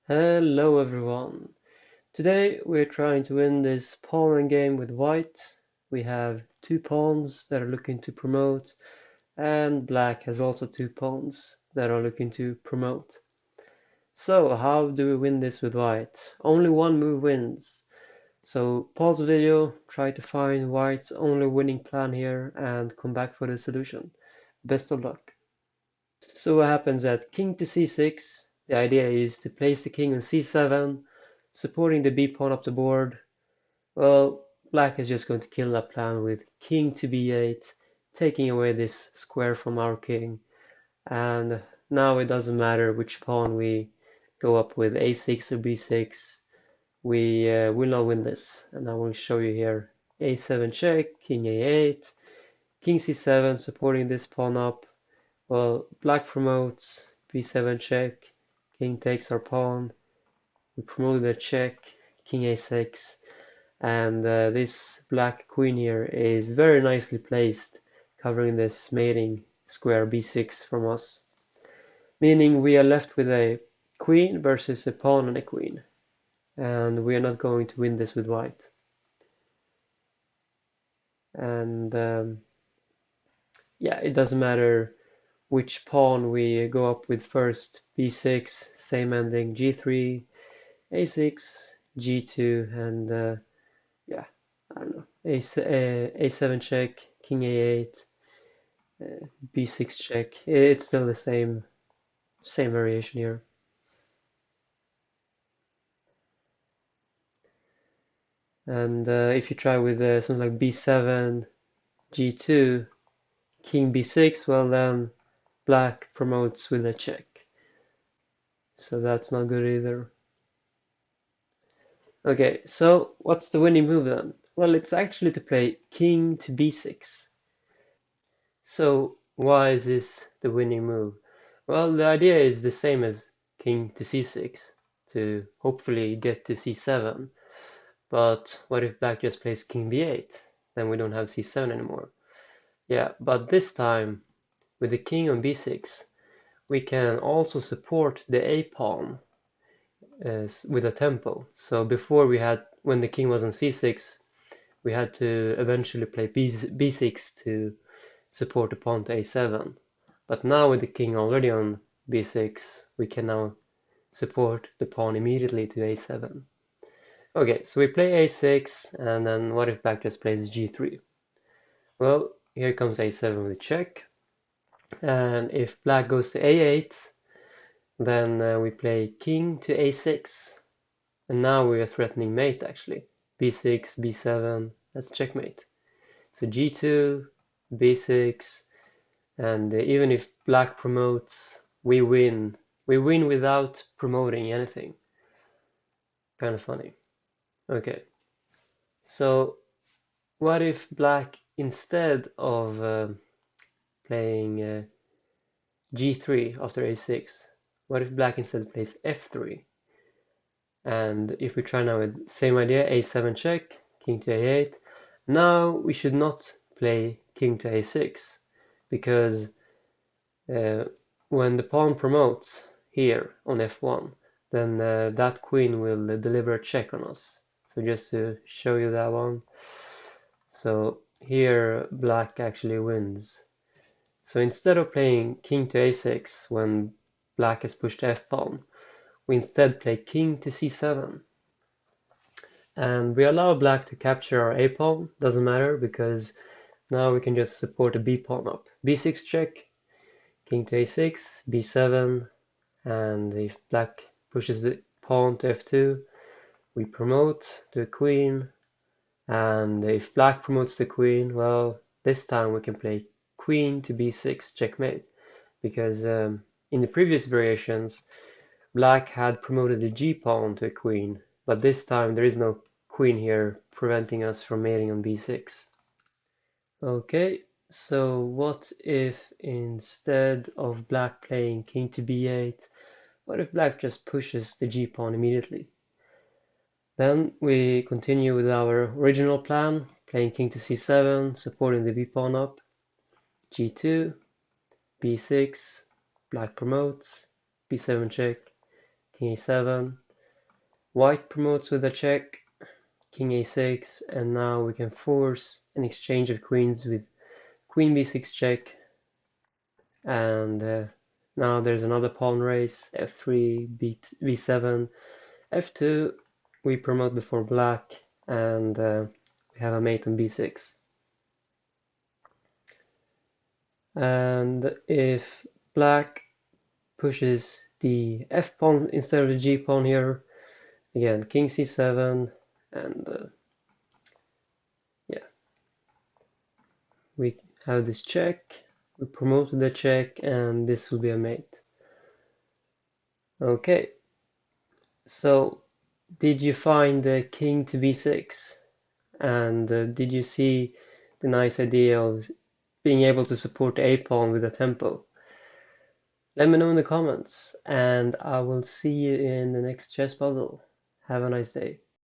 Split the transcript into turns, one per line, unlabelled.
Hello everyone. Today we're trying to win this pawn game with white. We have two pawns that are looking to promote, and black has also two pawns that are looking to promote. So how do we win this with white? Only one move wins. So pause the video, try to find white's only winning plan here, and come back for the solution. Best of luck. So what happens at king to c6, the idea is to place the king on c7, supporting the b pawn up the board. Well, black is just going to kill that plan with king to b8, taking away this square from our king. And now it doesn't matter which pawn we go up with, a6 or b6, we will not win this. And I will show you here. a7 check, king a8, king c7 supporting this pawn up. Well, black promotes, b7 check, king takes our pawn, we promote the check, king a6, and this black queen here is very nicely placed, covering this mating square b6 from us, meaning we are left with a queen versus a pawn and a queen, and we are not going to win this with white. And yeah, it doesn't matter which pawn we go up with first. b6, same ending, g3, a6, g2, and yeah, I don't know, a7 check, king a8, b6 check. It's still the same variation here. And if you try with something like b7, g2, king b6, well then black promotes with a check. So that's not good either. Okay, so what's the winning move then? Well, it's actually to play king to b6. So why is this the winning move? Well, the idea is the same as king to c6, to hopefully get to c7. But what if black just plays king b8? Then we don't have c7 anymore. Yeah, but this time, with the king on b6, we can also support the a pawn with a tempo. So before when the king was on c6, we had to eventually play b6 to support the pawn to a7. But now with the king already on b6, we can now support the pawn immediately to a7. Okay, so we play a6, and then what if black just plays g3? Well, here comes a7 with check, and if black goes to a8, then we play king to a6, and now we are threatening mate actually. b6, b7, that's checkmate. So g2, b6, and even if black promotes, we win. We win without promoting anything. Kind of funny. Okay, so what if black, instead of playing g3 after a6, what if black instead plays f3? And if we try now with same idea, a7 check, king to a8, now we should not play king to a6, because uh, when the pawn promotes here on f1, then that queen will deliver a check on us. So just to show you that one. So here black actually wins. So instead of playing king to a6 when black has pushed f-pawn, we instead play king to c7. And we allow black to capture our a-pawn, doesn't matter, because now we can just support a b-pawn up. b6 check, king to a6, b7, and if black pushes the pawn to f2, we promote to a queen, and if black promotes the queen, well, this time we can play queen to b6 checkmate, because in the previous variations, black had promoted the g-pawn to a queen, but this time there is no queen here preventing us from mating on b6. Okay, so what if instead of black playing king to b8, what if black just pushes the g-pawn immediately? Then we continue with our original plan, playing king to c7, supporting the b-pawn up, g2, b6, black promotes, b7 check, king a7. White promotes with a check, king a6, and now we can force an exchange of queens with queen b6 check, and now there's another pawn race, f3, b7, f2, we promote before black, and we have a mate on b6. And if black pushes the f pawn instead of the g pawn here, again, king c7, and yeah, we have this check, we promoted the check, and this will be a mate. Okay, so did you find the king to b6? And did you see the nice idea of being able to support the a pawn with a tempo? Let me know in the comments, and I will see you in the next chess puzzle. Have a nice day.